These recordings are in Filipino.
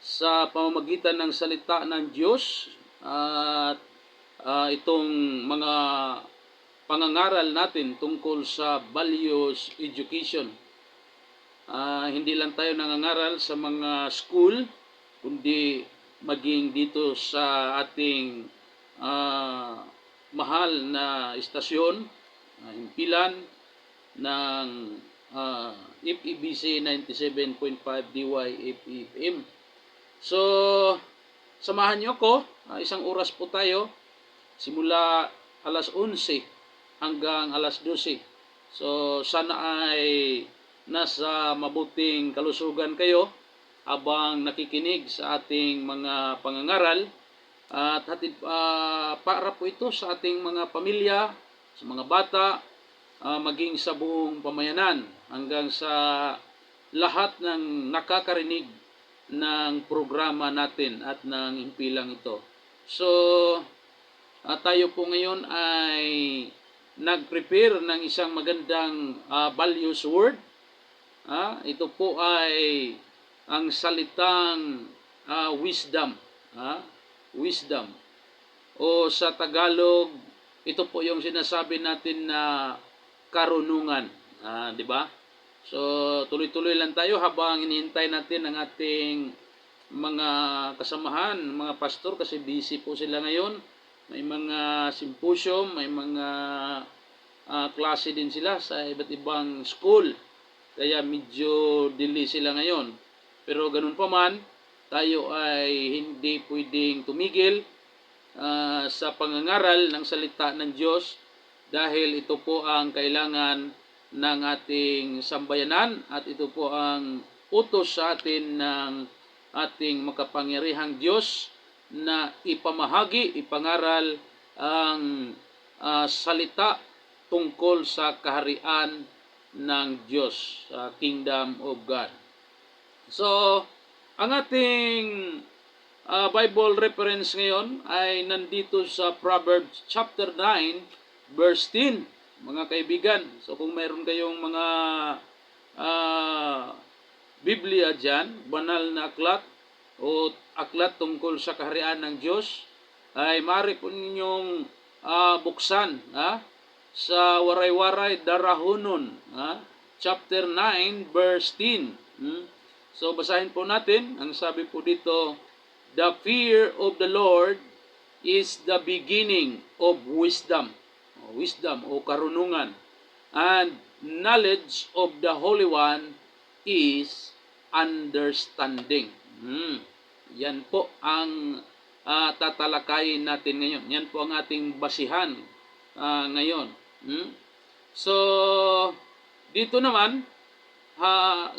sa pamamagitan ng salita ng Diyos at itong mga pangangaral natin tungkol sa values education. Hindi lang tayo nangangaral sa mga school, kundi maging dito sa ating mahal na istasyon, himpilan ng FEBC 97.5 DYFM. So, samahan niyo ako. Isang oras po tayo. Simula alas 11 hanggang alas 12. So, sana ay nasa mabuting kalusugan kayo habang nakikinig sa ating mga pangangaral. At para po ito sa ating mga pamilya, sa mga bata, maging sa buong pamayanan, hanggang sa lahat ng nakakarinig ng programa natin at ng himpilang ito. So, tayo po ngayon ay nag-prepare ng isang magandang values word. Ito po ay ang salitang wisdom. Wisdom. O sa Tagalog, ito po yung sinasabi natin na karunungan. Di ba? So, tuloy-tuloy lang tayo habang hinihintay natin ang ating mga kasamahan, mga pastor, kasi busy po sila ngayon. May mga symposium, may mga klase din sila sa iba't ibang school. Kaya medyo delay sila ngayon. Pero ganun pa man, tayo ay hindi pwedeng tumigil sa pangangaral ng salita ng Diyos, dahil ito po ang kailangan ng ating sambayanan at ito po ang utos sa atin ng ating makapangyarihang Diyos na ipamahagi, ipangaral ang salita tungkol sa kaharian ng Diyos, sa Kingdom of God. So, ang ating Bible reference ngayon ay nandito sa Proverbs chapter 9 verse 10, mga kaibigan. So kung mayroon kayong mga Biblia dyan, banal na aklat o aklat tungkol sa kaharian ng Diyos, ay maaari po ninyong buksan sa Waray-Waray Darahonon, chapter 9 verse 10. So basahin po natin. Ang sabi po dito, "The fear of the Lord is the beginning of wisdom." Wisdom o karunungan. "And knowledge of the Holy One is understanding." Yan po ang tatalakayin natin ngayon. Yan po ang ating basihan ngayon. So, dito naman,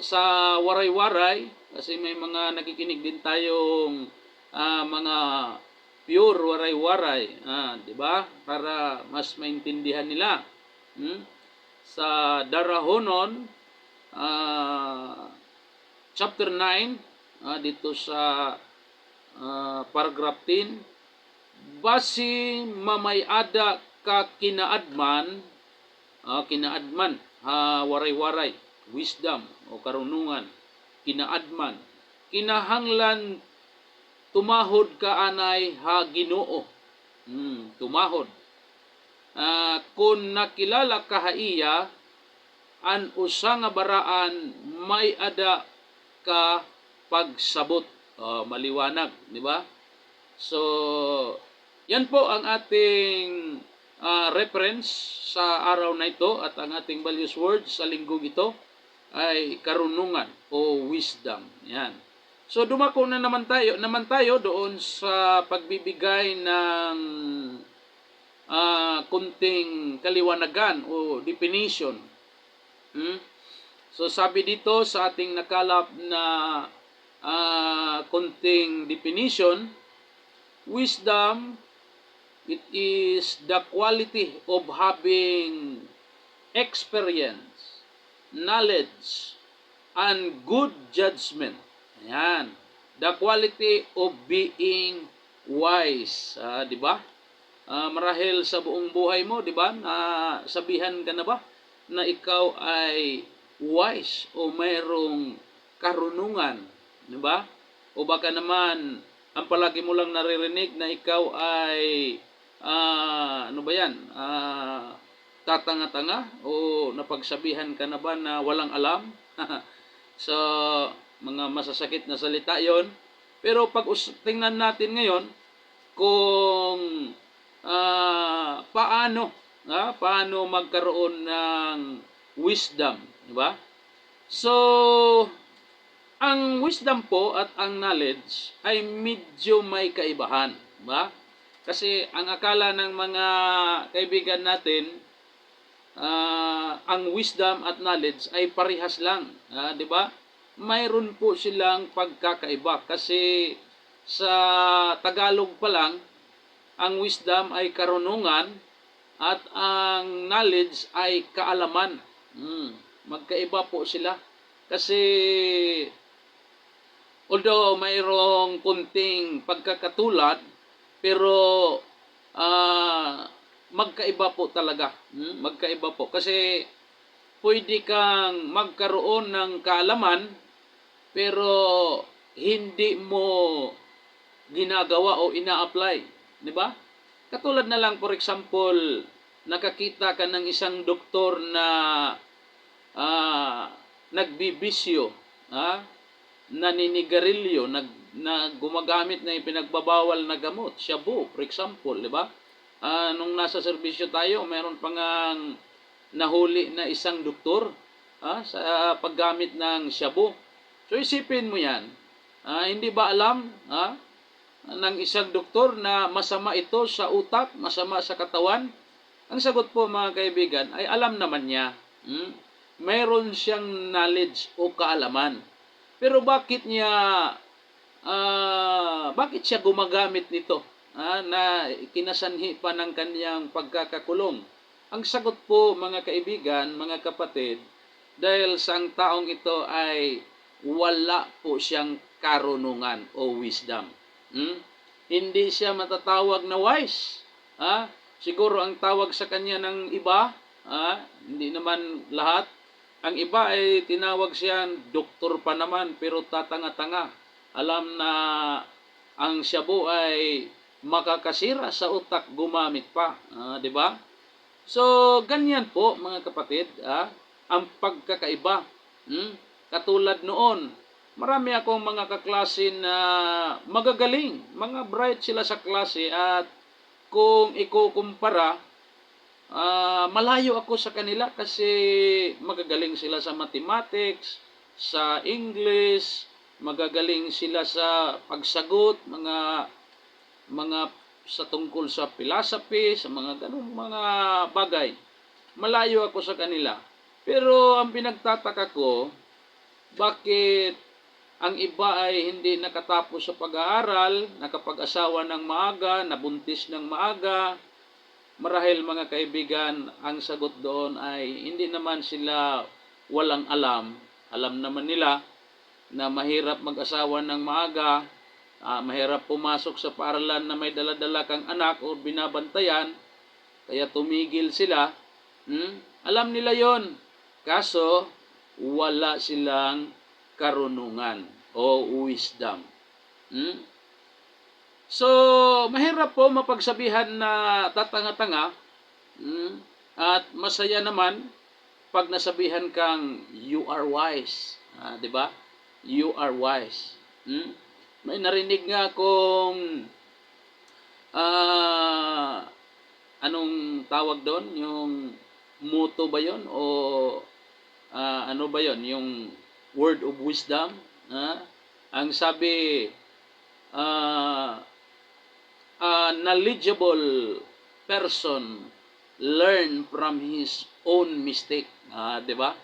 sa Waray-Waray, kasi may mga nakikinig din tayong mga pure Waray-Waray, di ba? Para mas maintindihan nila. Sa Darahonon, chapter 9, dito sa paragraph 10, "Basi mamayada ka kinaadman, waray-waray, wisdom o karunungan, kinaadman, kinahanglan tumahod ka anay ha Ginoo." Tumahod. "Kung nakilala ka ha iya, an usa nga baraan may ada ka pagsabot." Maliwanag, di ba? So, yan po ang ating reference sa araw na ito, at ang ating values word sa linggong ito ay karunungan o wisdom. Yan. So dumako na naman tayo doon sa pagbibigay ng kunting kaliwanagan o definition. So sabi dito sa ating nakalap na kunting definition, wisdom, it is the quality of having experience, knowledge, and good judgment. Ayan. The quality of being wise. Di ba? Marahil sa buong buhay mo, di ba? Sabihan ka na ba na ikaw ay wise o mayroong karunungan? Di ba? O baka naman, ang palagi mo lang naririnig na ikaw ay, ano ba yan, tatanga-tanga o napagsabihan ka na ba na walang alam? So, mga masasakit na salita yon. Pero pag tingnan natin ngayon kung paano magkaroon ng wisdom, di ba? So, ang wisdom po at ang knowledge ay medyo may kaibahan, di ba? Kasi ang akala ng mga kaibigan natin, ang wisdom at knowledge ay parehas lang, di ba? Mayroon po silang pagkakaiba kasi sa Tagalog pa lang, ang wisdom ay karunungan at ang knowledge ay kaalaman. Magkaiba po sila. Kasi although mayroong kunting pagkakatulad, pero magkaiba po talaga. Magkaiba po. Kasi pwede kang magkaroon ng kaalaman, pero hindi mo ginagawa o ina-apply. Di ba? Katulad na lang, for example, nakakita ka ng isang doktor na nagbibisyo, naninigarilyo, na gumagamit na ipinagbabawal na gamot, shabu, for example, di ba? Nung nasa serbisyo tayo, mayroon pang nahuli na isang doktor sa paggamit ng shabu. So isipin mo yan, hindi ba alam ng isang doktor na masama ito sa utak, masama sa katawan? Ang sagot po mga kaibigan ay alam naman niya. Mayroon siyang knowledge o kaalaman. Pero bakit siya gumagamit nito na kinasanhi pa ng kanyang pagkakakulong? Ang sagot po mga kaibigan, mga kapatid, dahil sa ang taong ito ay wala po siyang karunungan o wisdom. Hindi siya matatawag na wise. Siguro ang tawag sa kanya ng iba, hindi naman lahat. Ang iba ay tinawag siyang doktor pa naman pero tatanga-tanga. Alam na ang shabu ay makakasira sa utak, gumamit pa. Di ba? So, ganyan po mga kapatid, ang pagkakaiba. Katulad noon, marami akong mga kaklase na magagaling, mga bright sila sa klase at kung ikukumpara, malayo ako sa kanila kasi magagaling sila sa mathematics, sa English, magagaling sila sa pagsagot, mga sa tungkol sa philosophy, sa mga ganung mga bagay. Malayo ako sa kanila. Pero ang pinagtataka ko, bakit ang iba ay hindi nakatapos sa pag-aaral, nakapag-asawa ng maaga, nabuntis ng maaga? Marahil mga kaibigan, ang sagot doon ay hindi naman sila walang alam. Alam naman nila na mahirap mag-asawa ng maaga, mahirap pumasok sa paaralan na may dala-dala kang anak o binabantayan, kaya tumigil sila. Alam nila yon. Kaso, wala silang karunungan o wisdom. So, mahirap po mapagsabihan na tatanga-tanga, at masaya naman pag nasabihan kang you are wise. Di ba? You are wise. May narinig nga akong anong tawag doon? Yung motto ba yon? O ano ba yon? Yung word of wisdom? Ang sabi, a knowledgeable person learn from his own mistake. Di ba?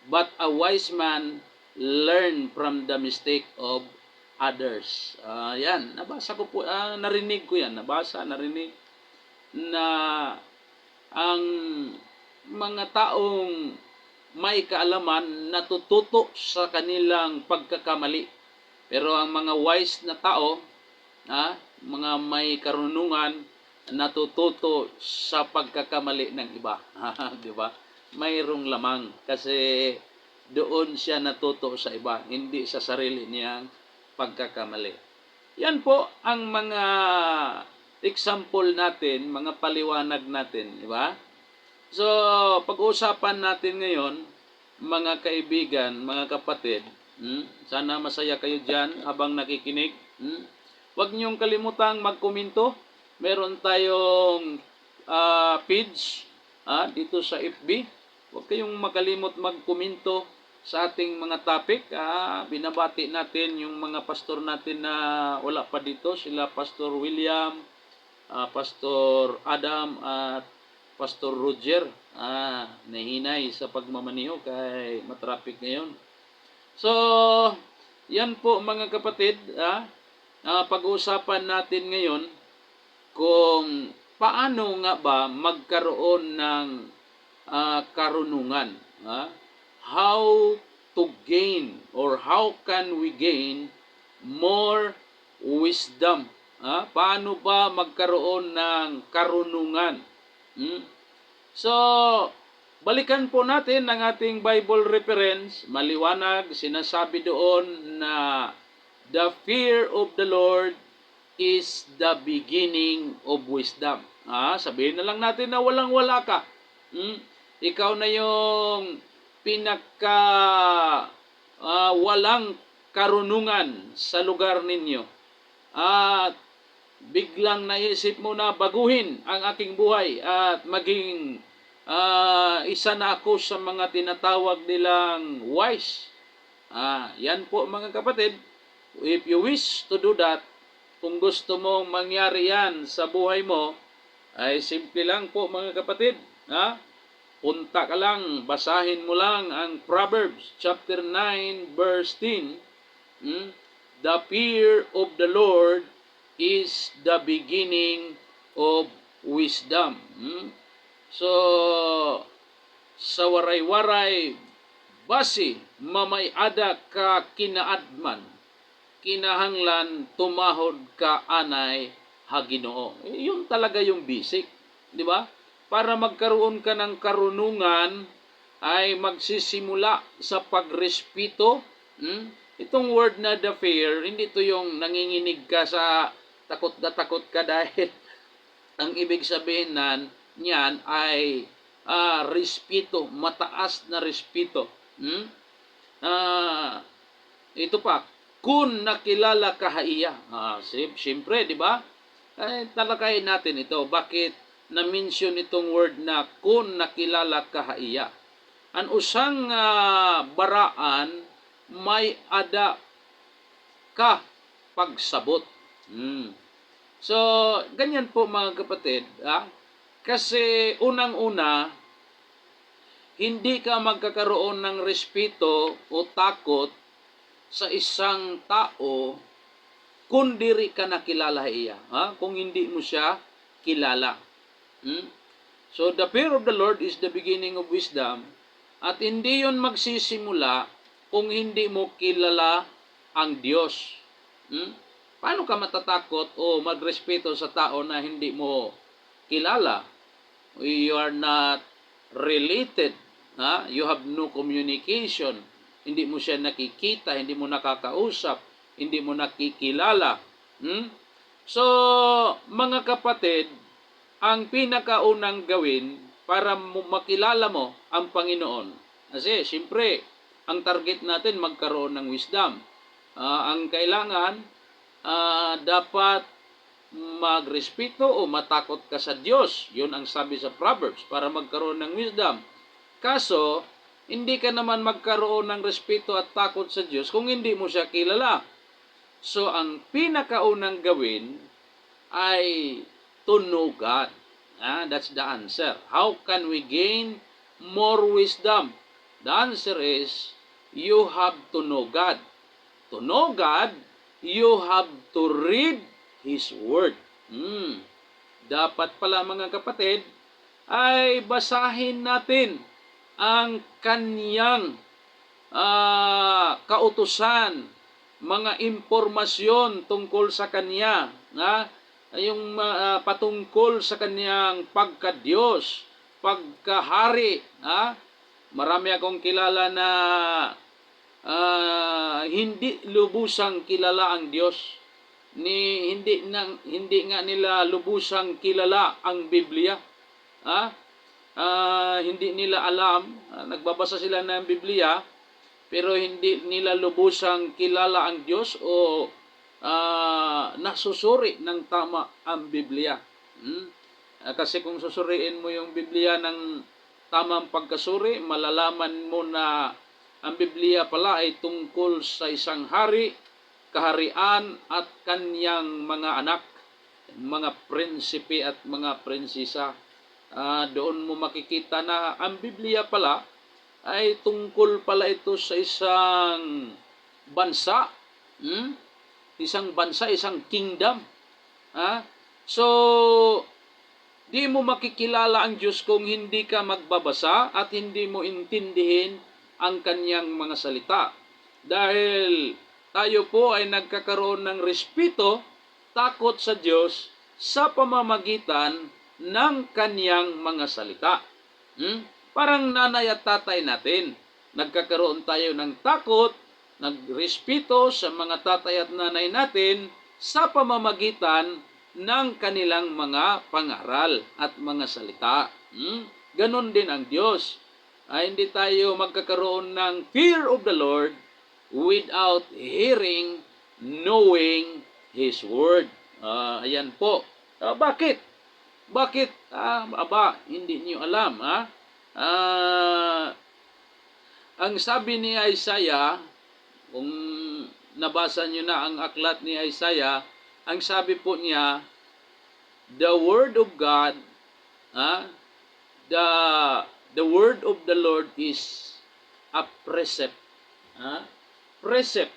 But a wise man learn from the mistake of others. Yan, nabasa ko po, narinig ko yan, narinig na ang mga taong may kaalaman natututo sa kanilang pagkakamali. Pero ang mga wise na tao, mga may karunungan, natututo sa pagkakamali ng iba. Di ba? Mayroong lamang kasi doon siya natuto sa iba, hindi sa sarili niyang pagkakamali. Yan po ang mga example natin, mga paliwanag natin, di ba? So, pag-uusapan natin ngayon, mga kaibigan, mga kapatid, sana masaya kayo dyan habang nakikinig. Huwag niyong kalimutang magkomento. Meron tayong page dito sa FB. Huwag kayong makalimot magkomento sa ating mga topic. Binabati natin yung mga pastor natin na wala pa dito. Sila Pastor William, Pastor Adam at Pastor Roger. Nahinay sa pagmamaniho kay matraffic ngayon. So, yan po mga kapatid. Pag-uusapan natin ngayon kung paano nga ba magkaroon ng karunungan. How to gain or how can we gain more wisdom? Paano ba magkaroon ng karunungan? So, balikan po natin ang ating Bible reference. Maliwanag, sinasabi doon na the fear of the Lord is the beginning of wisdom. Sabihin na lang natin na walang-wala ka. Ikaw na yung pinaka walang karunungan sa lugar ninyo. At biglang naisip mo na baguhin ang aking buhay at maging isa na ako sa mga tinatawag nilang wise. Yan po mga kapatid. If you wish to do that, kung gusto mong mangyari yan sa buhay mo, ay simple lang po mga kapatid. Punta ka lang, basahin mo lang ang Proverbs chapter 9 verse 10. The fear of the Lord is the beginning of wisdom. So, sa waray-waray, basi, mamayada ka kinaadman, kinahanglan tumahod ka anay haginoo. Yun talaga yung basic. Di ba? Para magkaroon ka ng karunungan, ay magsisimula sa pagrespeto. Itong word na the fear, hindi ito yung nanginginig ka sa takot ka dahil ang ibig sabihin niyan ay respeto, mataas na respeto. Ito pa, kung nakilala ka haiya. Siyempre, di ba? Talakayin natin ito. Bakit na-mention itong word na kung nakilala ka haiya? Ang usang baraan, may ada ka pagsabot. So, ganyan po mga kapatid. Kasi unang-una, hindi ka magkakaroon ng respeto o takot sa isang tao kung diri ka nakilala iya. Kung hindi mo siya kilala. So, the fear of the Lord is the beginning of wisdom. At hindi yon magsisimula kung hindi mo kilala ang Diyos. Paano ka matatakot o magrespeto sa tao na hindi mo kilala? You are not related. You have no communication. Hindi mo siya nakikita, hindi mo nakakausap, hindi mo nakikilala. So, mga kapatid, ang pinakaunang gawin para makilala mo ang Panginoon. Kasi, siyempre, ang target natin magkaroon ng wisdom. Ang kailangan, dapat magrespeto o matakot ka sa Diyos. Yun ang sabi sa Proverbs, para magkaroon ng wisdom. Kaso, hindi ka naman magkaroon ng respeto at takot sa Diyos kung hindi mo siya kilala. So, ang pinakaunang gawin ay to know God. That's the answer. How can we gain more wisdom? The answer is, you have to know God. To know God, you have to read His Word. Dapat pala mga kapatid, ay basahin natin ang Kanyang kautusan, mga impormasyon tungkol sa Kanya, yung patungkol sa Kanyang pagka-Diyos, pagkahari. Marami akong kilala na hindi lubusang kilala ang Diyos. Hindi nga nila lubusang kilala ang Biblia. Hindi nila alam, nagbabasa sila ng Biblia, pero hindi nila lubusang kilala ang Diyos o nasusuri ng tama ang Biblia. Kasi kung susuriin mo yung Biblia ng tamang pagkasuri, malalaman mo na ang Biblia pala ay tungkol sa isang hari, kaharian at kanyang mga anak, mga prinsipe at mga prinsesa. Doon mo makikita na ang Biblia pala ay tungkol pala ito sa isang bansa, isang kingdom. So, di mo makikilala ang Diyos kung hindi ka magbabasa at hindi mo intindihin ang kanyang mga salita. Dahil tayo po ay nagkakaroon ng respeto, takot sa Diyos sa pamamagitan ng kanyang mga salita. Parang nanay at tatay natin. Nagkakaroon tayo ng takot, nagrespeto sa mga tatay at nanay natin sa pamamagitan ng kanilang mga pangaral at mga salita. Ganon din ang Diyos. Hindi tayo magkakaroon ng fear of the Lord without hearing, knowing His Word. Ayan po. Bakit? Bakit? Hindi niyo alam. Ang sabi ni Isaiah, kung nabasa niyo na ang aklat ni Isaiah, ang sabi po niya, the Word of God, the Word of the Lord is a precept. Precept.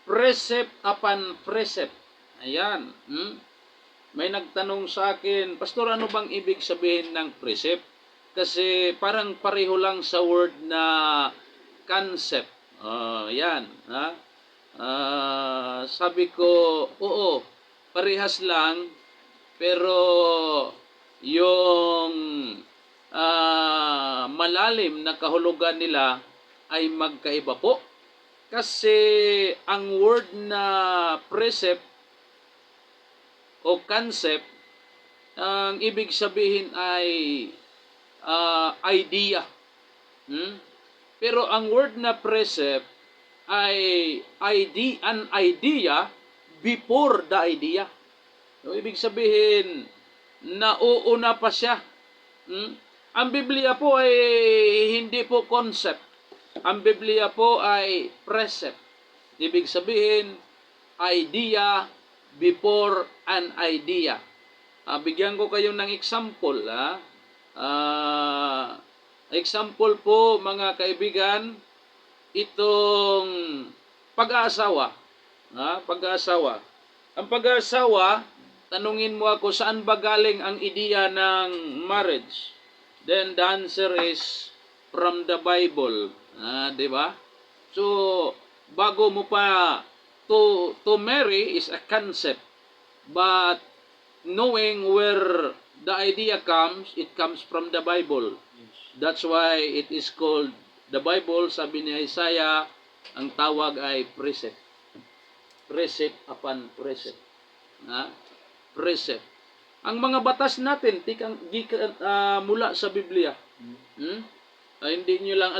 Precept upon precept. Ayan. May nagtanong sa akin, Pastor, ano bang ibig sabihin ng precept? Kasi parang pareho lang sa word na concept. Yan. Sabi ko, oo, parehas lang, pero yung malalim na kahulugan nila ay magkaiba po. Kasi ang word na precept o concept, ang ibig sabihin ay idea. Pero ang word na precept ay an idea before the idea. So, ibig sabihin, nauuna pa siya. Ang Biblia po ay hindi po concept. Ang Biblia po ay precept. Ibig sabihin, idea before an idea. Bigyan ko kayo ng example. Example po, mga kaibigan, itong pag-aasawa. Pag-aasawa. Ang pag-aasawa, tanungin mo ako, saan ba galing ang ideya ng marriage? Then the answer is from the Bible. Di ba? So, bago mo pa to marry is a concept. But knowing where the idea comes, it comes from the Bible. That's why it is called the Bible. Sabi ni Isaiah, ang tawag ay precept. Precept upon precept. Precept. Ang mga batas natin, mula sa Biblia. Hindi nyo lang alam.